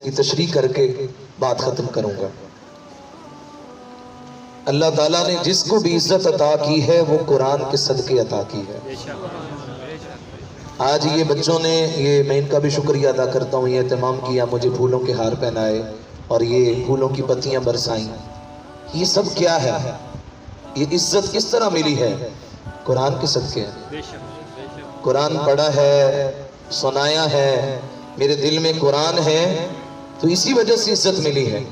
کی تشریح کر کے بات ختم کروں گا۔ اللہ تعالیٰ نے جس کو بھی عزت عطا کی ہے وہ قرآن کے صدقے عطا کی ہے۔ آج یہ بچوں نے میں ان کا بھی شکریہ ادا کرتا ہوں، یہ اہتمام کیا، مجھے پھولوں کے ہار پہنائے اور یہ پھولوں کی پتیاں برسائیں۔ یہ سب کیا ہے؟ یہ عزت کس طرح ملی ہے؟ قرآن کے صدقے ہے۔ قرآن پڑھا ہے، سنایا ہے، میرے دل میں قرآن ہے، تو اسی وجہ سے عزت ملی ہے۔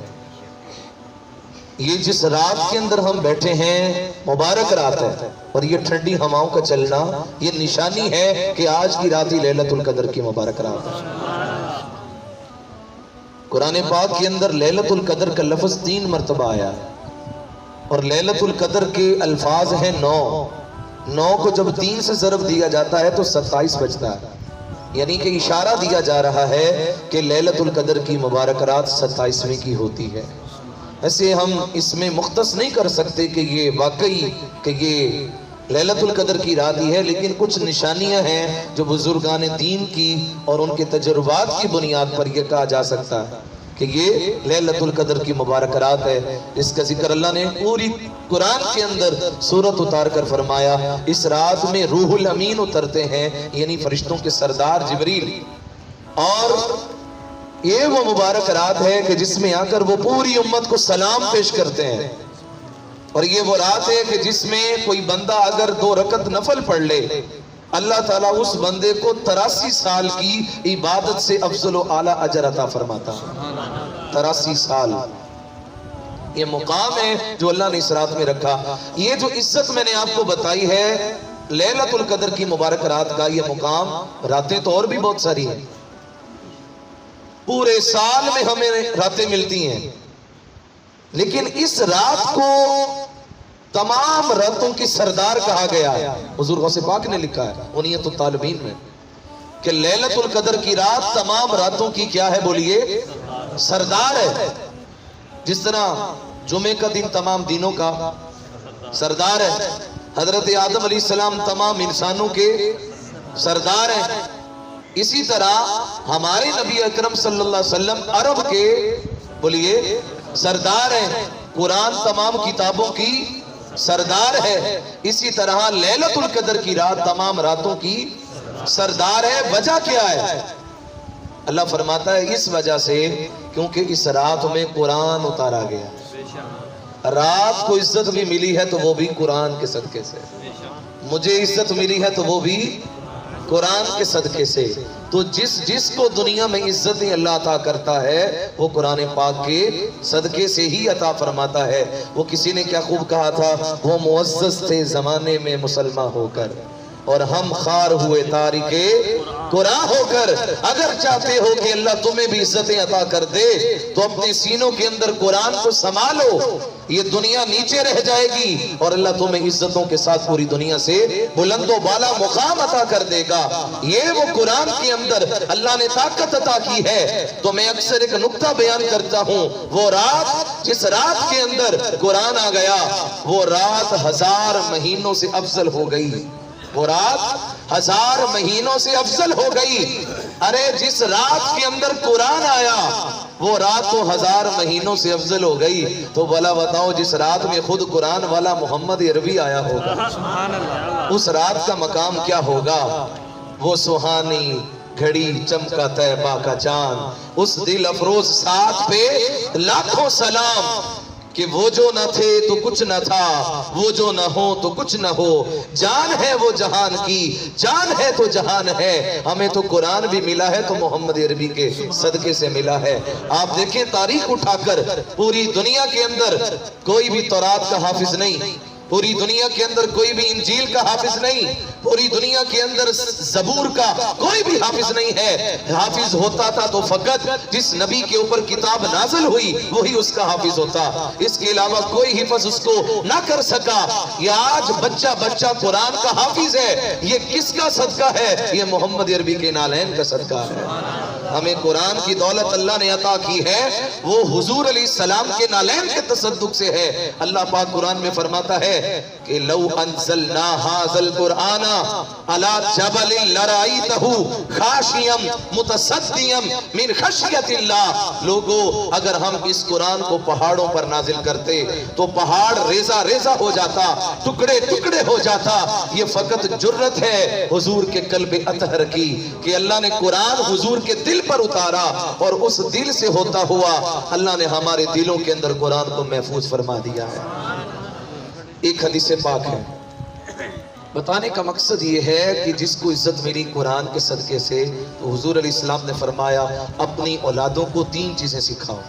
یہ جس رات کے اندر ہم بیٹھے ہیں مبارک رات ہے، اور یہ ٹھنڈی ہواؤں کا چلنا یہ نشانی ہے کہ آج کی رات ہی لیلۃ القدر کی مبارک رات ہے۔ قرآن پاک کے اندر لیلۃ القدر کا لفظ 3 مرتبہ آیا ہے، اور لیلۃ القدر کے الفاظ ہیں 9 کو جب 3 سے ضرب دیا جاتا ہے تو 27 بچتا ہے، یعنی کہ اشارہ دیا جا رہا ہے کہ لیلۃ القدر کی مبارک رات 27ویں کی ہوتی ہے۔ ایسے ہم اس میں مختص نہیں کر سکتے کہ یہ واقعی کہ یہ لیلۃ القدر کی رات ہی ہے، لیکن کچھ نشانیاں ہیں جو بزرگان دین کی اور ان کے تجربات کی بنیاد پر یہ کہا جا سکتا ہے کہ یہ لیلۃ القدر کی مبارک رات ہے۔ اس کا ذکر اللہ نے پوری قرآن کے اندر سورت اتار کر فرمایا، اس رات میں روح الامین اترتے ہیں، یعنی فرشتوں کے سردار جبریل، اور یہ وہ مبارک رات ہے کہ جس میں آ کر وہ پوری امت کو سلام پیش کرتے ہیں، اور یہ وہ رات ہے کہ جس میں کوئی بندہ اگر 2 رکعت نفل پڑھ لے، اللہ تعالیٰ اس بندے کو 83 سال کی عبادت سے افضل و اعلیٰ اجر عطا فرماتا ہے۔ 83 سال یہ مقام ہے جو اللہ نے اس رات میں رکھا۔ یہ جو عزت میں نے آپ کو بتائی ہے لیلۃ القدر کی مبارک رات کا، یہ مقام، راتیں تو اور بھی بہت ساری ہیں، پورے سال میں ہمیں راتیں ملتی ہیں، لیکن اس رات کو تمام راتوں کی سردار کہا گیا ہے۔ حضور غوث پاک نے لکھا ہے غنیۃ الطالبین میں کہ لیلۃ القدر کی رات تمام راتوں کی کیا ہے؟ بولیے، سردار ہے۔ جس طرح جمعے کا دن تمام دنوں کا سردار ہے، حضرت آدم علیہ السلام تمام انسانوں کے سردار ہیں، اسی طرح ہمارے نبی اکرم صلی اللہ علیہ وسلم عرب کے بولیے سردار ہیں، قرآن تمام کتابوں کی سردار ہے، اسی طرح لیلۃ القدر کی رات تمام راتوں کی سردار ہے۔ وجہ کیا ہے؟ اللہ فرماتا ہے اس وجہ سے کیونکہ اس رات میں قرآن اتارا گیا۔ رات کو عزت بھی ملی ہے تو وہ بھی قرآن کے صدقے سے، مجھے عزت ملی ہے تو وہ بھی قرآن کے صدقے سے۔ تو جس کو دنیا میں عزتیں اللہ عطا کرتا ہے وہ قرآن پاک کے صدقے سے ہی عطا فرماتا ہے۔ وہ کسی نے کیا خوب کہا تھا، وہ معزز تھے زمانے میں مسلمان ہو کر، اور ہم خار ہوئے تارکے قرآن ہو کر۔ اگر چاہتے ہو کہ اللہ تمہیں بھی عزتیں عطا کر دے تو اپنے سینوں کے اندر قرآن کو سنبھالو، یہ دنیا نیچے رہ جائے گی اور اللہ تمہیں عزتوں کے ساتھ پوری دنیا سے بلند و بالا مقام عطا کر دے گا۔ یہ وہ قرآن کے اندر اللہ نے طاقت عطا کی ہے۔ تو میں اکثر ایک نکتہ بیان کرتا ہوں، وہ رات جس رات کے اندر قرآن آ گیا وہ رات 1000 مہینوں سے افضل ہو گئی، وہ رات 1000 مہینوں سے افضل ہو گئی۔ ارے جس رات کے اندر قرآن آیا وہ رات تو 1000 مہینوں سے افضل ہو گئی، تو بھلا بتاؤ جس رات میں خود قرآن والا محمد عربی آیا ہوگا اس رات کا مقام کیا ہوگا؟ وہ سہانی گھڑی چمکا طیبہ کا چاند، اس دل افروز ساتھ پہ لاکھوں سلام، کہ وہ جو نہ تھے تو کچھ نہ تھا، وہ جو نہ ہو تو کچھ نہ ہو، جان ہے وہ جہان کی، جان ہے تو جہان ہے۔ ہمیں تو قرآن بھی ملا ہے تو محمد عربی کے صدقے سے ملا ہے۔ آپ دیکھیں تاریخ اٹھا کر، پوری دنیا کے اندر کوئی بھی تورات کا حافظ نہیں، پوری دنیا کے اندر کوئی بھی انجیل کا حافظ نہیں، پوری دنیا کے اندر زبور کا کوئی بھی حافظ نہیں ہے۔ حافظ ہوتا تھا تو فقط جس نبی کے اوپر کتاب نازل ہوئی وہی اس کا حافظ ہوتا، اس کے علاوہ کوئی حفظ اس کو نہ کر سکا۔ یہ آج بچہ قرآن کا حافظ ہے، یہ کس کا صدقہ ہے؟ یہ محمد عربی کے نالین کا صدقہ ہے۔ ہمیں قرآن کی دولت اللہ نے عطا کی ہے وہ حضور علیہ السلام کے نالین کے تصدق سے ہے۔ اللہ پاک قرآن میں فرماتا ہے کہ لو انزلنا ھذا القرآن علی جبل لرأیتہ خاشعا متصدعا من خشیۃ اللہ۔ لوگو اگر ہم اس قرآن کو پہاڑوں پر نازل کرتے تو پہاڑ ریزہ ریزہ ہو جاتا، ٹکڑے ٹکڑے ہو جاتا۔ یہ فقط جرت ہے حضور کے قلب اطہر کی کہ اللہ نے قرآن حضور کے دل پر اتارا اور اس دل سے ہوتا ہوا اللہ نے ہمارے دلوں کے اندر قرآن کو محفوظ فرما دیا ہے۔ ایک حدیث پاک ہے، بتانے کا مقصد یہ ہے کہ جس کو عزت ملی قرآن کے صدقے سے، تو حضور علیہ السلام نے فرمایا اپنی اولادوں کو 3 چیزیں سکھاؤ۔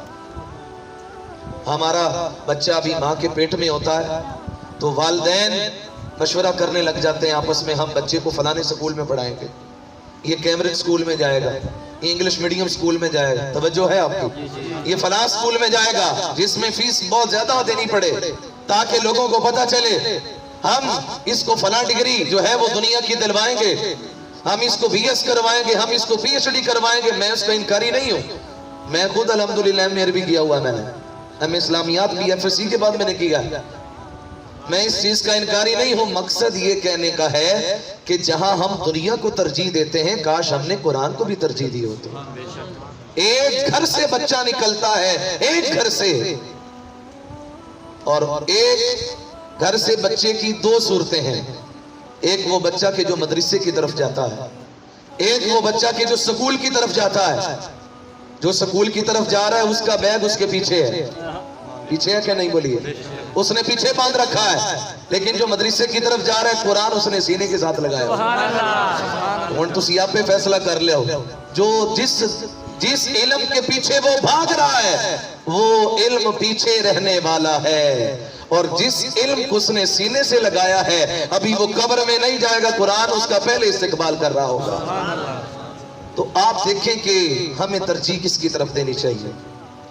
ہمارا بچہ ابھی ماں کے پیٹ میں ہوتا ہے تو والدین مشورہ کرنے لگ جاتے ہیں آپس میں، ہم بچے کو فلانے سکول میں پڑھائیں گے، یہ کیمبرج سکول میں جائے گا، یہ انگلش میڈیم سکول میں جائے گا، توجہ ہے آپ کی، یہ فلاں سکول میں جائے گا جس میں فیس بہت زیادہ دینی پڑے، تاکہ لوگوں کو پتہ چلے ہم اس کو فلاں ڈگری جو ہے وہ دنیا کی دلوائیں گے، ہم اس کو BS کروائیں گے، ہم اس کو PhD کروائیں گے۔ میں اس کا انکاری نہیں ہوں، میں خود الحمدللہ میں عربی کیا ہوا، میں نے اسلامیات BFSC کے بعد میں نے کیا، میں اس چیز کا انکاری نہیں ہوں۔ مقصد یہ کہنے کا ہے کہ جہاں ہم دنیا کو ترجیح دیتے ہیں کاش ہم نے قرآن کو بھی ترجیح دی ہوتی۔ ایک گھر سے بچہ نکلتا ہے، ایک گھر سے، اور ایک گھر سے بچے کی 2 صورتیں ہیں، ایک وہ بچہ کہ جو مدرسے کی طرف جاتا ہے، ایک وہ بچہ کہ جو سکول کی طرف جاتا ہے۔ جو سکول کی طرف جا رہا ہے اس کا بیگ اس کے پیچھے ہے، پیچھے ہے کہ نہیں بولیے، اس نے پیچھے باندھ رکھا ہے، لیکن جو مدرسے کی طرف جا رہا ہے قرآن اس نے سینے کے ساتھ لگایا۔ ہن تسی آپ پہ فیصلہ کر لے ہو، جو جس علم کے پیچھے وہ بھاگ رہا ہے وہ علم پیچھے رہنے والا ہے، اور جس علم کو اس نے سینے سے لگایا ہے ابھی وہ قبر میں نہیں جائے گا، قرآن اس کا پہلے استقبال کر رہا ہوگا۔ تو آپ دیکھیں کہ ہمیں ترجیح کس کی طرف دینی چاہیے۔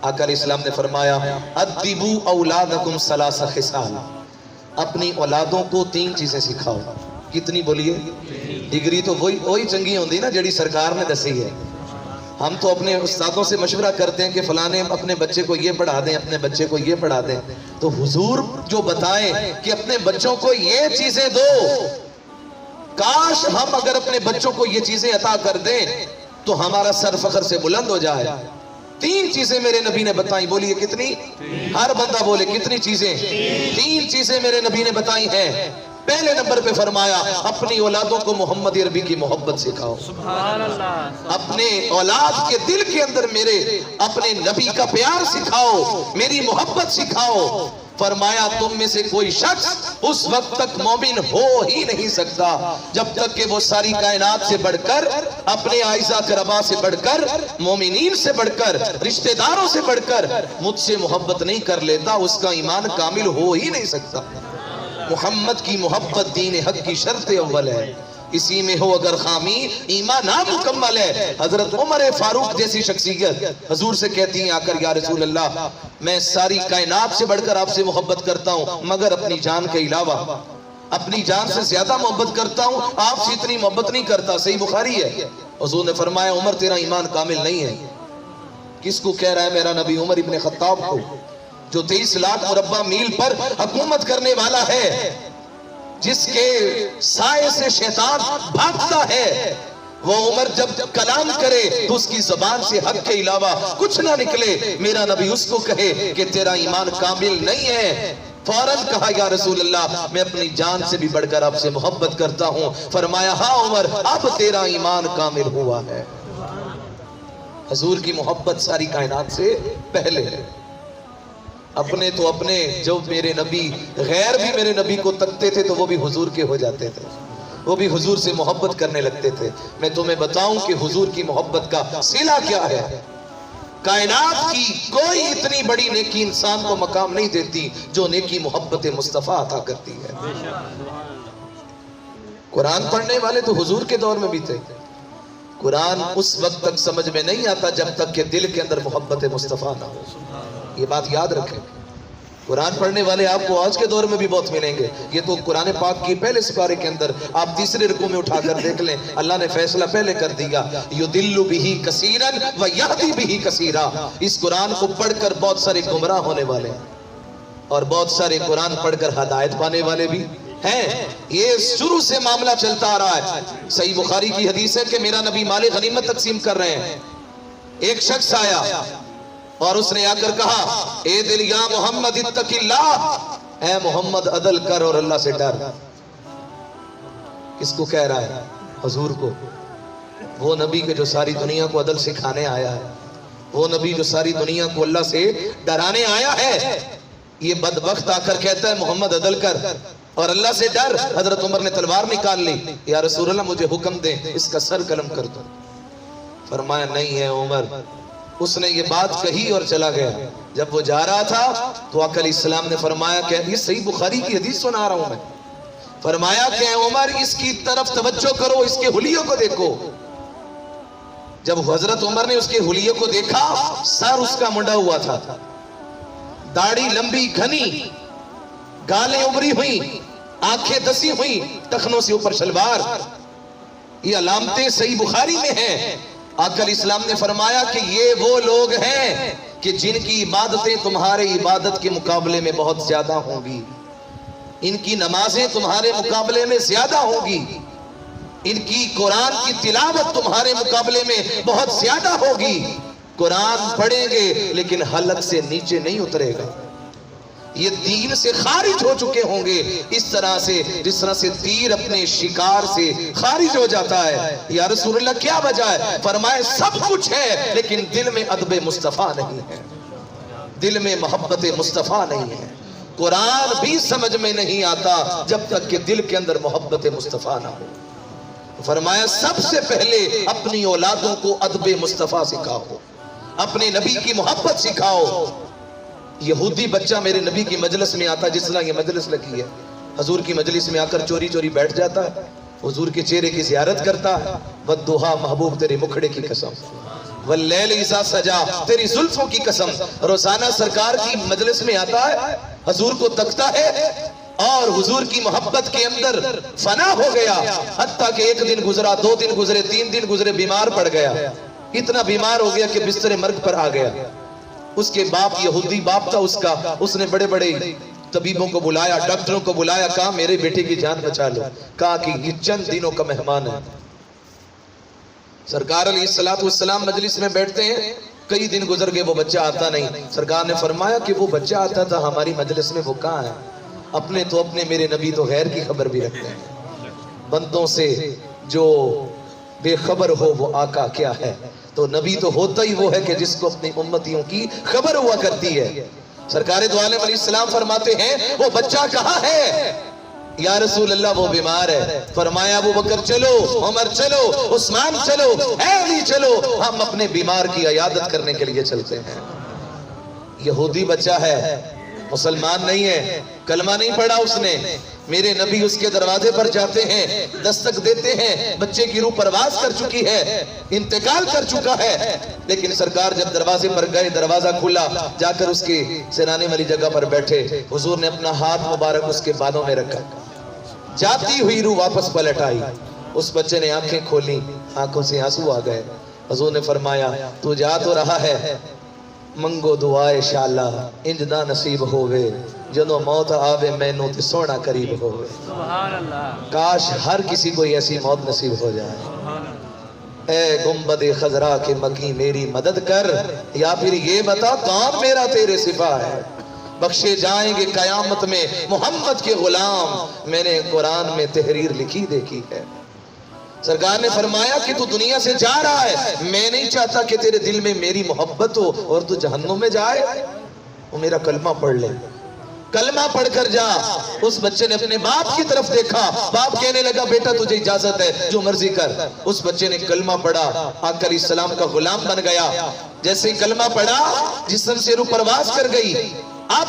آقا علیہ السلام نے فرمایا ادبوا اولادکم 3 خصال، اپنی اولادوں کو 3 چیزیں سکھاؤ۔ کتنی بولیے؟ ڈگری تو وہی چنگی ہوندی نا جڑی سرکار نے دسی ہے۔ ہم تو اپنے استادوں سے مشورہ کرتے ہیں کہ فلانے اپنے بچے کو یہ پڑھا دیں، اپنے بچے کو یہ پڑھا دیں، تو حضور جو بتائیں کہ اپنے بچوں کو یہ چیزیں دو، کاش ہم اگر اپنے بچوں کو یہ چیزیں عطا کر دیں تو ہمارا سر فخر سے بلند ہو جائے۔ 3 چیزیں میرے نبی نے بتائیں، بولیے کتنی؟ ہر بندہ بولے کتنی چیزیں؟ 3 چیزیں میرے نبی نے بتائی ہیں۔ پہلے نمبر پہ فرمایا اپنی اولادوں کو محمد عربی کی محبت سکھاؤ۔ سبحان اللہ۔ اپنے اولاد کے دل کے اندر میرے اپنے نبی کا پیار سکھاؤ، میری محبت سکھاؤ۔ فرمایا تم میں سے کوئی شخص اس وقت تک مومن ہو ہی نہیں سکتا جب تک کہ وہ ساری کائنات سے بڑھ کر، اپنے اعزاء اقرباء سے بڑھ کر، مومنین سے بڑھ کر، رشتہ داروں سے بڑھ کر مجھ سے محبت نہیں کر لیتا، اس کا ایمان کامل ہو ہی نہیں سکتا۔ محمد کی محبت دین حق کی شرط اول ہے، اسی میں ہو اگر خامی ایمان نامکمل ہے۔ حضرت عمر فاروق جیسی شخصیت حضور سے کہتی ہیں آ کر یا رسول اللہ میں ساری کائنات سے بڑھ کر آپ سے محبت کرتا ہوں مگر اپنی جان کے علاوہ، اپنی جان سے زیادہ محبت کرتا ہوں، آپ سے اتنی محبت نہیں کرتا۔ صحیح بخاری ہے۔ حضور نے فرمایا عمر تیرا ایمان کامل نہیں ہے۔ کس کو کہہ رہا ہے میرا نبی؟ عمر ابن خطاب کو، جو 23 لاکھ مربع میل پر حکومت کرنے والا ہے، جس کے سائے سے شیطان بھاگتا ہے۔ وہ عمر جب کلام کرے تو اس کی زبان سے حق کے علاوہ کچھ نہ نکلے، میرا نبی اس کو کہے کہ تیرا ایمان کامل نہیں ہے۔ فوراً کہا یا رسول اللہ میں اپنی جان سے بھی بڑھ کر آپ سے محبت کرتا ہوں۔ فرمایا ہاں عمر اب تیرا ایمان کامل ہوا ہے۔ حضور کی محبت ساری کائنات سے پہلے ہے۔ اپنے تو اپنے جو میرے نبی، غیر بھی میرے نبی کو تکتے تھے تو وہ بھی حضور کے ہو جاتے تھے، وہ بھی حضور سے محبت کرنے لگتے تھے۔ میں تمہیں بتاؤں کہ حضور کی محبت کا صلہ کیا ہے۔ کائنات کی کوئی اتنی بڑی نیکی انسان کو مقام نہیں دیتی جو نیکی محبت مصطفیٰ عطا کرتی ہے۔ قرآن پڑھنے والے تو حضور کے دور میں بھی تھے۔ قرآن اس وقت تک سمجھ میں نہیں آتا جب تک کہ دل کے اندر محبت مصطفیٰ نہ ہو۔ یہ بات یاد رکھیں۔ قرآن پڑھنے والے آپ کو آج کے دور میں بھی بہت ملیں گے. یہ تو قرآن پاک کی پہلے سپارے کے اندر آپ تیسرے رکوع میں اٹھا کر دیکھ لیں, اللہ نے فیصلہ پہلے کر دیا. یُضِلُّ بِهِ کثیرا وَیَہْدِی بِهِ کثیرا. اس قرآن کو پڑھ کر بہت سارے گمراہ ہونے والے ہیں اور بہت سارے قرآن پڑھ کر ہدایت پانے والے بھی ہیں. یہ شروع سے معاملہ چلتا آ رہا ہے. صحیح بخاری کی حدیث ہے کہ میرا نبی مال غنیمت تقسیم کر رہے ہیں. ایک شخص آیا اور اس نے آ کر کہا, اے دل یا محمد اتق اللہ, اے محمد عدل کر اور اللہ سے ڈر. کس کو کہہ رہا ہے؟ حضور کو. وہ نبی کے جو ساری دنیا کو عدل سکھانے آیا ہے, وہ نبی جو ساری دنیا کو اللہ سے ڈرانے آیا ہے. یہ بدبخت آ کر کہتا ہے محمد عدل کر اور اللہ سے ڈر. حضرت عمر نے تلوار نکال لی, یا رسول اللہ مجھے حکم دیں اس کا سر قلم کر دو. فرمایا نہیں ہے عمر. اس نے یہ بات کہی اور چلا گیا. جب وہ جا رہا تھا تو آقا علیہ السلام نے فرمایا کہ یہ صحیح بخاری کی حدیث سنا رہا ہوں میں, فرمایا کہ عمر اس کی طرف توجہ کرو, اس کے حلیوں کو دیکھو. جب حضرت عمر نے اس کے حلیوں کو دیکھا, سر اس کا منڈا ہوا تھا, داڑھی لمبی گھنی, گالیں ابری ہوئی, آنکھیں دسی ہوئی, ٹخنوں سے اوپر شلوار. یہ علامتیں صحیح بخاری میں ہیں. آقا علیہ السلام نے فرمایا کہ یہ وہ لوگ ہیں کہ جن کی عبادتیں تمہارے عبادت کے مقابلے میں بہت زیادہ ہوں گی, ان کی نمازیں تمہارے مقابلے میں زیادہ ہوں گی, ان کی قرآن کی تلاوت تمہارے مقابلے میں بہت زیادہ ہوگی. قرآن پڑھیں گے لیکن حلق سے نیچے نہیں اترے گا. یہ دین سے خارج ہو چکے ہوں گے, اس طرح سے جس طرح سے تیر اپنے شکار سے خارج ہو جاتا ہے. یا رسول اللہ کیا وجہ ہے؟ فرمائے سب کچھ ہے لیکن دل میں ادب مصطفیٰ نہیں ہے, دل میں محبت مصطفیٰ نہیں ہے. قرآن بھی سمجھ میں نہیں آتا جب تک کہ دل کے اندر محبت مصطفیٰ نہ ہو. فرمایا سب سے پہلے اپنی اولادوں کو ادب مصطفیٰ سکھاؤ, اپنے نبی کی محبت سکھاؤ. یہودی بچہ میرے نبی کی مجلس میں آتا, جس طرح یہ مجلس لگی ہے, حضور کی مجلس میں آ کر چوری چوری بیٹھ جاتا ہے, حضور کے چہرے کی زیارت کرتا ہے. والضحیٰ محبوب تیرے مکھڑے کی قسم, واللیل اذا سجا تیری زلفوں کی قسم. روزانہ سرکار کی مجلس میں آتا ہے, حضور کو تکتا ہے اور حضور کی محبت کے اندر فنا ہو گیا. حتیٰ کہ ایک دن گزرا, 2 دن گزرے, 3 دن گزرے, بیمار پڑ گیا. اتنا بیمار ہو گیا کہ بستر مرگ پر آ گیا. اس کے باپ, یہودی باپ تھا اس کا, اس نے بڑے بڑے طبیبوں کو بلایا, ڈاکٹروں کو بلایا, کہا میرے بیٹے کی جان بچا لو. کہا کہ یہ چند دنوں کا مہمان ہے. سرکار علیہ السلام مجلس میں بیٹھتے ہیں, کئی دن گزر گئے, وہ بچہ آتا نہیں. سرکار نے فرمایا کہ وہ بچہ آتا تھا ہماری مجلس میں, وہ کہاں ہے؟ اپنے تو اپنے, میرے نبی تو غیر کی خبر بھی رکھتے ہیں. بندوں سے جو بے خبر ہو وہ آقا کیا ہے؟ تو نبی تو ہوتا ہی وہ ہے کہ جس کو اپنی امتیوں کی خبر ہوا کرتی ہے. سرکار دو عالم علیہ السلام فرماتے ہیں وہ بچہ کہاں ہے؟ یا رسول اللہ وہ بیمار ہے. فرمایا ابو بکر چلو, عمر چلو, عثمان چلو, اے علی چلو, ہم اپنے بیمار کی عیادت کرنے کے لیے چلتے ہیں. یہودی بچہ ہے, مسلمان نہیں ہے, کلمہ نہیں پڑھا اس نے. میرے نبی اس کے دروازے پر جاتے ہیں, دستک دیتے ہیں, بچے کی روح پرواز کر چکی ہے, انتقال کر چکا ہے. لیکن سرکار جب دروازے پر گئے, دروازہ کھلا, جا کر اس کے سرانے والی جگہ پر بیٹھے. حضور نے اپنا ہاتھ مبارک اس کے بالوں میں رکھا, جاتی ہوئی روح واپس پلٹ آئی. اس بچے نے آنکھیں کھولی, آنکھوں سے آنسو آ گئے. حضور نے فرمایا تو جا تو رہا ہے, منگو دعائے شاءاللہ انج نہ نصیب ہوئے, جدوں موت آوے مینوں تے سونا قریب ہوئے. کاش ہر کسی کو ایسی موت نصیب ہو جائے. اے گنبد خضرا کے مکی میری مدد کر, یا پھر یہ بتا کون میرا تیرے سپاہ ہے. بخشے جائیں گے قیامت میں محمد کے غلام, میں نے قرآن میں تحریر لکھی دیکھی ہے. سرکار نے فرمایا کہ تو دنیا سے جا رہا ہے, میں نہیں چاہتا کہ تیرے دل میں میری محبت ہو اور تو جہنم میں جائے. وہ میرا کلمہ پڑھ لے, کلمہ پڑھ کر جا. اس بچے نے اپنے باپ کی طرف دیکھا, باپ کہنے لگا بیٹا تجھے اجازت ہے, جو مرضی کر. اس بچے نے کلمہ پڑھا, آقا علیہ السلام کا غلام بن گیا. جیسے ہی کلمہ پڑھا, جسم سے روح پرواز کر گئی. اب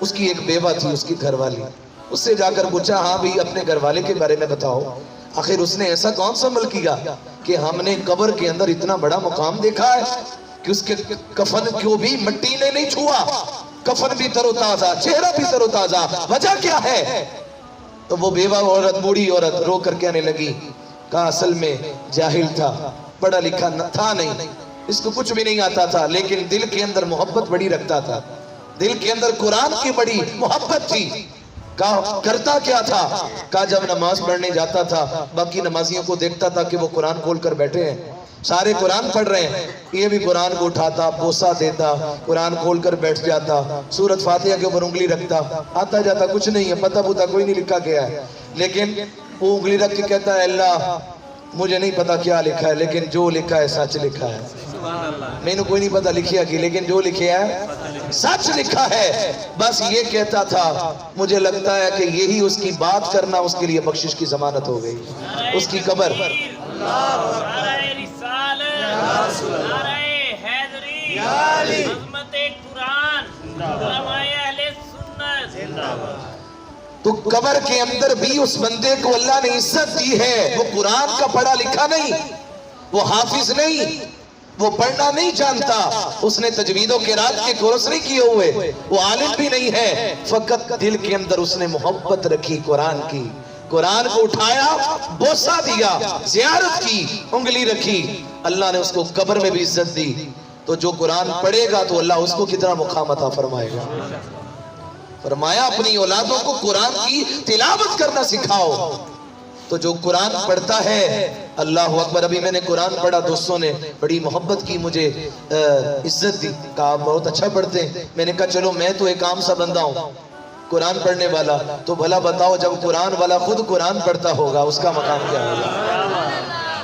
اس کی ایک بیوہ تھی، اس کی گھر والی، اس سے جا کر پوچھا ہاں بھی اپنے گھر والے کے بارے میں بتاؤ، آخر اس نے ایسا کون سا عمل کیا کہ ہم نے قبر کے اندر اتنا بڑا مقام دیکھا ہے کہ اس کے کفن کو بھی مٹی نے نہیں چھوا، کفن بھی تر و تازہ، چہرہ بھی تر و تازہ، وجہ کیا ہے؟ تو وہ بیوہ عورت، بوڑھی عورت رو کر کہنے لگی، کہا اصل میں جاہل تھا، پڑھا لکھا تھا نہیں، اس کو کچھ بھی نہیں آتا تھا، لیکن دل کے اندر محبت بڑی رکھتا تھا، دل کے اندر قرآن کی بڑی محبت تھی۔ کہا کرتا کیا تھا؟ کہا جب نماز پڑھنے جاتا تھا باقی نمازیوں کو دیکھتا تھا کہ وہ قرآن کھول کر بیٹھے ہیں، سارے قرآن پڑھ رہے ہیں، یہ بھی قرآن کو اٹھاتا، بوسہ دیتا، قرآن کھول کر بیٹھ جاتا، سورۃ فاتحہ کے اوپر انگلی رکھتا، آتا جاتا کچھ نہیں ہے، پتہ پوتا کوئی نہیں لکھا گیا ہے، لیکن وہ انگلی رکھ کے کہتا ہے اللہ مجھے نہیں پتا کیا لکھا ہے لیکن جو لکھا ہے سچ لکھا ہے، میں نے کوئی نہیں پتا لکھیا کی لیکن جو لکھیا ہے سچ لکھا ہے، بس یہ کہتا تھا۔ مجھے لگتا ہے کہ یہی اس کی بات کرنا اس کے لیے بخشش کی ضمانت ہو گئی۔ اس کی قبر تو قبر کے اندر بھی اس بندے کو اللہ نے عزت دی ہے، وہ قرآن کا پڑھا لکھا نہیں، وہ حافظ نہیں، وہ پڑھنا نہیں جانتا، اس نے تجوید و قرات کے کورس نہیں کیے ہوئے، وہ عالم بھی نہیں ہے، فقط دل کے اندر اس نے محبت رکھی قرآن کی، قرآن کو اٹھایا، بوسہ دیا، زیارت کی، انگلی رکھی، اللہ نے اس کو قبر میں بھی عزت دی۔ تو جو قرآن پڑھے گا تو اللہ اس کو کتنا مقام عطا فرمائے گا۔ فرمایا اپنی اولادوں کو قرآن کی تلاوت کرنا سکھاؤ۔ تو جو قرآن پڑھتا ہے، اللہ اکبر، ابھی میں نے قرآن پڑھا، دوستوں نے بڑی محبت کی، مجھے عزت دی، کہا بہت اچھا پڑھتے ہیں، میں نے کہا چلو میں تو ایک عام سا بندہ ہوں قرآن پڑھنے والا، تو بھلا بتاؤ جب قرآن والا خود قرآن پڑھتا ہوگا اس کا مقام کیا ہوگا؟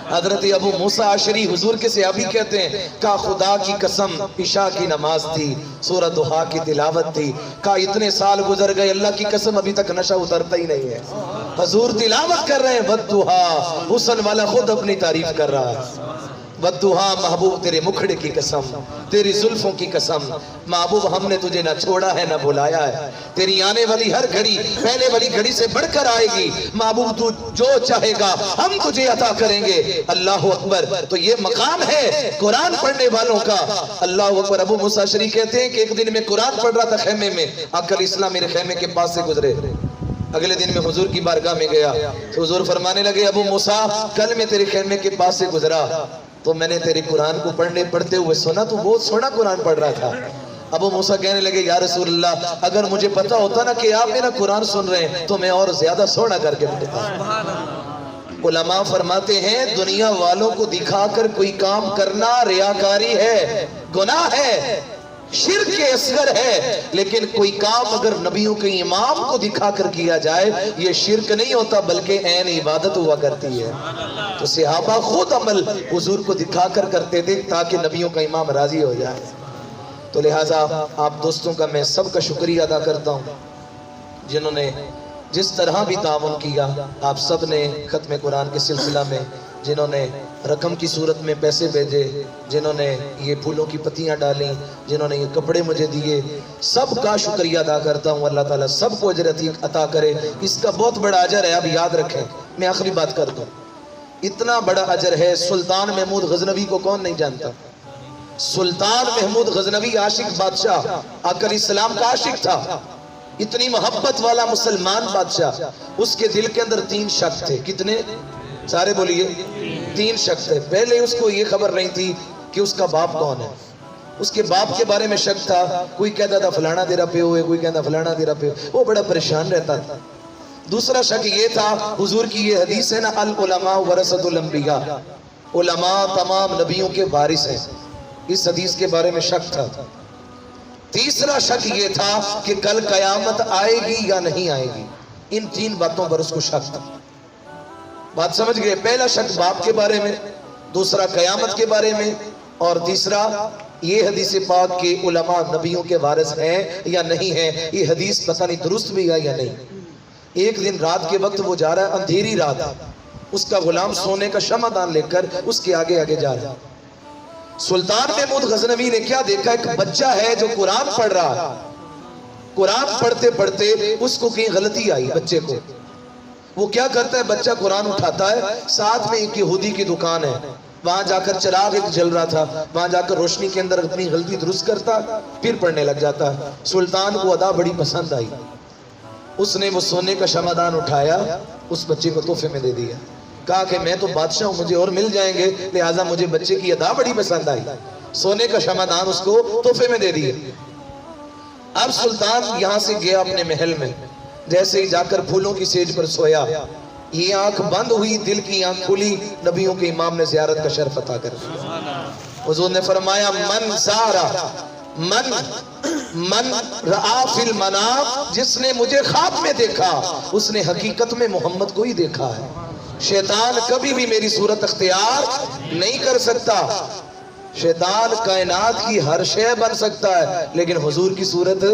حضرت ابو موسیٰ عشری حضور کے صحابی کہتے ہیں، کہا خدا کی قسم عشاء کی نماز تھی، سورہ ضحیٰ کی تلاوت تھی، کہا اتنے سال گزر گئے، اللہ کی قسم ابھی تک نشہ اترتا ہی نہیں ہے، حضور تلاوت کر رہے ہیں، والضحیٰ، حسن والا خود اپنی تعریف کر رہا ہے، والضحیٰ محبوب تیرے مکھڑے کی قسم، تیری زلفوں کی قسم، محبوب ہم نے تجھے نہ چھوڑا ہے نہ بھلایا ہے، تیری آنے والی ہر گھڑی پہلے والی گھڑی سے بڑھ کر آئے گی، محبوب تو جو چاہے گا ہم تجھے عطا کریں گے۔ اللہ اکبر، تو یہ مقام ہے قرآن پڑھنے والوں کا۔ اللہ اکبر، ابو موسیٰ عشری کہتے ہیں کہ ایک دن میں قرآن پڑھ رہا تھا خیمے میں، آقا علیہ السلام میرے خیمے کے پاس سے گزرے، اگلے دن میں حضور کی بارگاہ میں گیا تو حضور فرمانے لگے ابو موسیٰ کل میں تیرے خیمے کے پاس سے گزرا تو میں نے تیرے قرآن کو پڑھتے ہوئے سنا، تو بہت سونا قرآن پڑھ رہا تھا۔ ابو موسیٰ کہنے لگے یا رسول اللہ اگر مجھے پتا ہوتا نا کہ آپ میرا قرآن سن رہے ہیں تو میں اور زیادہ سونا کر کے پڑھتا۔ علماء فرماتے ہیں دنیا والوں کو دکھا کر کوئی کام کرنا ریاکاری ہے، گناہ ہے، شرک اصغر ہے، لیکن کوئی کام اگر نبیوں کے امام کو دکھا کر کیا جائے یہ شرک نہیں ہوتا بلکہ عین عبادت ہوا کرتی ہے۔ تو صحابہ خود عمل حضور کو دکھا کر کرتے تھے تاکہ نبیوں کا امام راضی ہو جائے۔ تو لہٰذا آپ دوستوں کا میں سب کا شکریہ ادا کرتا ہوں جنہوں نے جس طرح بھی تعاون کیا، آپ سب نے ختم قرآن کے سلسلہ میں جنہوں نے رقم کی صورت میں پیسے بھیجے، جنہوں نے یہ پھولوں کی پتیاں ڈالیں، جنہوں نے یہ کپڑے مجھے دیے، سب کا شکریہ ادا کرتا ہوں۔ اللہ تعالیٰ سب کو اجر عطا کرے، اس کا بہت بڑا اجر ہے، اب یاد رکھیں۔ میں آخری بات کر دوں، اتنا بڑا اجر ہے، سلطان محمود غزنوی کو کون نہیں جانتا؟ سلطان محمود غزنوی عاشق بادشاہ، آقا علیہ السلام کا عاشق تھا، اتنی محبت والا مسلمان بادشاہ، اس کے دل کے اندر 3 شک تھے، کتنے؟ سارے بولیے، 3 شک تھے۔ پہلے اس کو یہ خبر نہیں تھی کہ اس کا باپ کون ہے، اس کے باپ کے بارے میں شک تھا، کوئی کہتا تھا فلانا تیرا پیو ہے، کوئی کہتا فلانا تیرا پیو، وہ بڑا پریشان رہتا تھا۔ دوسرا شک یہ تھا، حضور کی یہ حدیث ہے نا العلماء ورثۃ الانبیاء، علماء تمام نبیوں کے وارث ہیں، اس حدیث کے بارے میں شک تھا۔ تیسرا شک یہ تھا کہ کل قیامت آئے گی یا نہیں آئے گی، ان 3 باتوں پر اس کو شک تھا۔ بات سمجھ گئے؟ پہلا شک باپ کے بارے میں، دوسرا قیامت کے بارے میں، اور تیسرا یہ حدیث پاک کے علماء نبیوں کے وارث ہیں یا نہیں ہیں، یہ حدیث پتہ نہیں درست بھی ہے یا نہیں۔ ایک دن رات کے وقت وہ جا رہا ہے، اندھیری رات، اس کا غلام سونے کا شمعدان لے کر اس کے آگے آگے جا رہا ہے۔ سلطان محمود غزنوی نے کیا دیکھا؟ ایک بچہ ہے جو قرآن پڑھ رہا ہے، قرآن پڑھتے پڑھتے اس کو کہیں غلطی آئی بچے کو. وہ کیا کرتا ہے, بچہ قرآن اٹھاتا ہے, ساتھ میں ایک یہودی کی دکان ہے, وہاں جا کر چراغ ایک جل رہا تھا, وہاں جا کر روشنی کے اندر اپنی غلطی درست کرتا, پھر پڑھنے لگ جاتا. سلطان کو ادا بڑی پسند آئی, اس نے وہ سونے کا شمعدان اٹھایا, اس بچے کو تحفے میں دے دیا. کہا کہ میں تو بادشاہ ہوں, مجھے اور مل جائیں گے, لہٰذا مجھے بچے کی ادا بڑی پسند آئی. سونے کا شمعدان اس کو تحفے میں دے دیا. اب سلطان یہاں سے گیا اپنے محل میں, جیسے ہی جا کر پھولوں کی سیج پر سویا, یہ آنکھ بند ہوئی, دل کی آنکھ کھلی, نبیوں کے امام نے زیارت کا شرف عطا کر دیا. حضور نے فرمایا من زارا من رآ فی المنام, جس نے مجھے خواب میں دیکھا اس نے حقیقت میں محمد کو ہی دیکھا ہے. شیطان کبھی بھی میری صورت اختیار نہیں کر سکتا. شیطان کائنات کی ہر شے بن سکتا ہے, لیکن حضور کی صورت,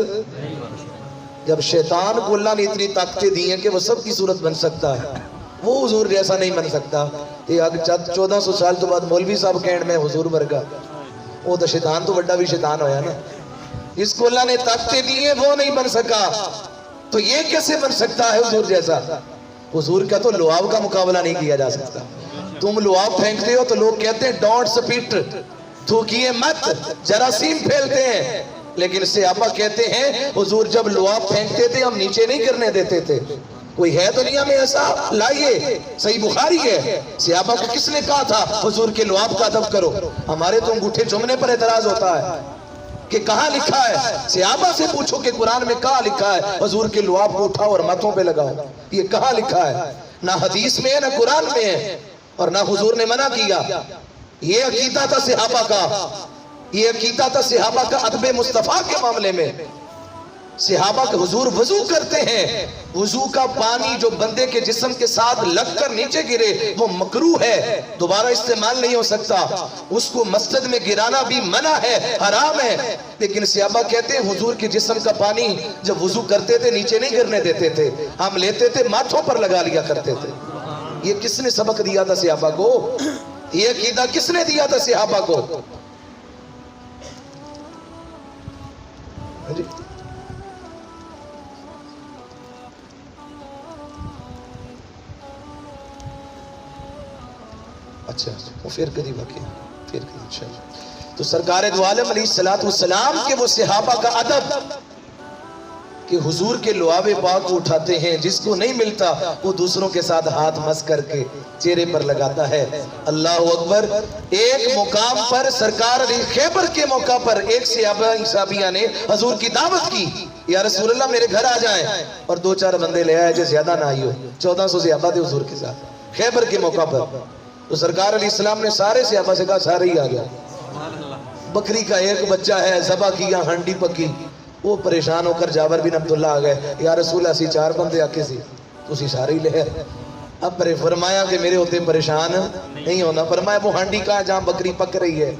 جب شیطان کو اللہ نے اتنی طاقتیں دی ہیں کہ وہ سب کی صورت بن سکتا ہے, وہ حضور جیسا نہیں بن سکتا. 1400 سال تو بعد مولوی صاحب کہنے میں حضور ورگا, وہ تو شیطان تو بڑا بھی شیطان ہویا نا. اس کو اللہ نے طاقتیں دی ہیں, وہ نہیں بن سکا, تو یہ کیسے بن سکتا ہے حضور جیسا. حضور کا تو لعاب کا مقابلہ نہیں کیا جا سکتا. تم لعاب پھینکتے ہو تو لوگ کہتے ہیں ڈونٹ سپیٹ, تھوکیے مت, جراثیم پھیلتے ہیں, لیکن صحابہ کہتے ہیں حضور جب لعاب پھینکتے تھے ہم نیچے نہیں کرنے دیتے تھے. کوئی ہے دنیا میں ایسا, لائیے, صحیح بخاری ہے. صحابہ کو کس نے کہا تھا حضور کے لعاب کا ادب کرو؟ ہمارے تو انگوٹھے چومنے پر اعتراض ہوتا ہے کہ کہاں لکھا ہے. صحابہ سے پوچھو کہ قرآن میں کہاں لکھا ہے حضور کے لعاب کو اٹھاؤ اور ماتھوں پہ لگاؤ, یہ کہاں لکھا ہے؟ نہ حدیث میں ہے, نہ قرآن میں ہے, اور نہ حضور نے منع کیا. یہ عقیدہ تھا صحابہ کا, یہ عقیدہ تھا صحابہ کا ادب مصطفیٰ کے معاملے میں. صحابہ کے حضور وضو کرتے ہیں, وضو کا پانی جو بندے کے جسم کے ساتھ لگ کر نیچے گرے وہ مکروہ ہے, دوبارہ استعمال نہیں ہو سکتا. اس کو مسجد میں گرانا بھی منع ہے, حرام ہے. لیکن صحابہ کہتے ہیں حضور کے جسم کا پانی جب وضو کرتے تھے نیچے نہیں گرنے دیتے تھے, ہم لیتے تھے ماتھوں پر لگا لیا کرتے تھے. یہ کس نے سبق دیا تھا صحابہ کو؟ یہ عقیدہ کس نے دیا تھا صحابہ کو؟ اچھا وہ پھر کدی واقعی پھر کدی انشاءاللہ. تو سرکار دو عالم علیہ السلام کے وہ صحابہ کا ادب کہ حضور کے لعاب پاک کو اٹھاتے ہیں, جس کو نہیں ملتا وہ دوسروں کے ساتھ ہاتھ مس کر کے چہرے پر لگاتا ہے. اللہ اکبر. ایک مقام پر سرکار علی خیبر کے موقع پر ایک صحابیہ نے حضور کی دعوت کی, یا رسول اللہ میرے گھر آ جائیں, اور 2-4 بندے لے آئے جو زیادہ نہ آئی ہو. 1400 صحابہ تھے حضور کے ساتھ خیبر کے موقع پر. تو سرکار علیہ السلام نے سارے صحابہ سے کہا سارے ہی آ گیا. بکری کا ایک بچہ ہے, ذبح کیا, ہانڈی پکی. وہ پریشان ہو کر جابر بن عبداللہ آ گئے, یا رسول اللہ 4 بندے آکے سی تو سارے ہی لے. اب فرمایا کہ میرے ہوتے پریشان نہیں ہونا. فرمایا وہ ہانڈی کہاں ہے جہاں بکری پک رہی ہے؟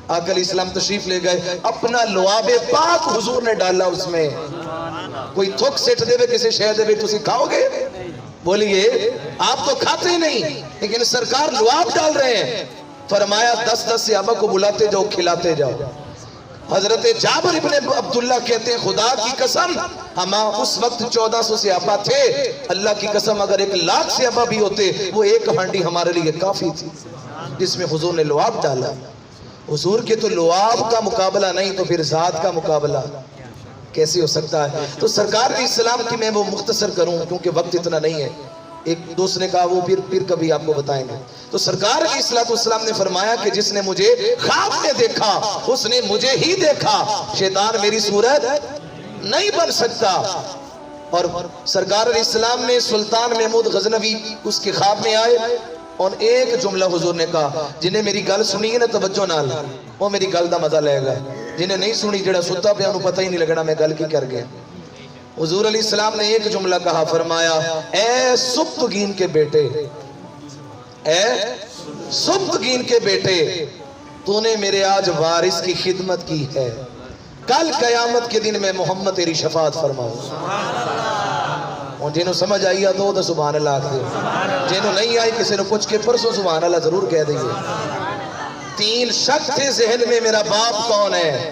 آقا علیہ السلام تشریف لے گئے, اپنا لعاب پاک حضور نے ڈالا اس میں. کوئی تھوک سیٹ دے کسی شے دے تسی کھاؤ گے؟ بولیے آپ تو کھاتے نہیں, لیکن سرکار لعاب ڈال رہے ہیں. فرمایا 10 صحابہ کو بلاتے جاؤ, کھلاتے جاؤ. حضرت جابر ابن عبداللہ کہتے ہیں خدا کی قسم ہم اس وقت 1400 صحابہ تھے, اللہ کی قسم اگر 1,00,000 صحابہ بھی ہوتے وہ ایک ہانڈی ہمارے لیے کافی تھی, جس میں حضور نے لعاب ڈالا. حضور کے تو لعاب کا مقابلہ نہیں تو پھر ذات کا مقابلہ کیسے ہو سکتا ہے؟ تو سرکار علیہ السلام کی میں وہ مختصر کروں کیونکہ وقت اتنا نہیں ہے. ایک دوست نے کہا وہ پھر کبھی آپ کو بتائیں گے. تو سرکار علیہ السلام نے فرمایا کہ جس نے مجھے خواب میں دیکھا اس نے مجھے ہی دیکھا, شیطان میری صورت نہیں بن سکتا. اور سرکار علیہ السلام نے سلطان محمود غزنوی اس کے خواب میں آئے اور ایک جملہ حضور نے کہا, جنہیں میری گل سنی ہے نا توجہ نال وہ میری گل دا مزہ لے گا, جنہیں نہیں سنی جڑا ستا پہ انہوں پتہ ہی نہیں لگنا میں گل کی کر گیا. حضور علیہ السلام نے ایک جملہ کہا, فرمایا اے سبتگین کے بیٹے, اے سبتگین کے بیٹے, تو نے میرے آج وارث کی خدمت کی ہے, کل قیامت کے دن میں محمد تیری شفاعت فرماؤں. اور جنہوں سمجھ آئی تو سبحان اللہ آکھ دے, جنہوں نہیں آئی کسی نے کچھ کے پرسوں سبحان اللہ ضرور کہہ دئیے. 3 شک تھے ذہن میں, میرا باپ کون ہے,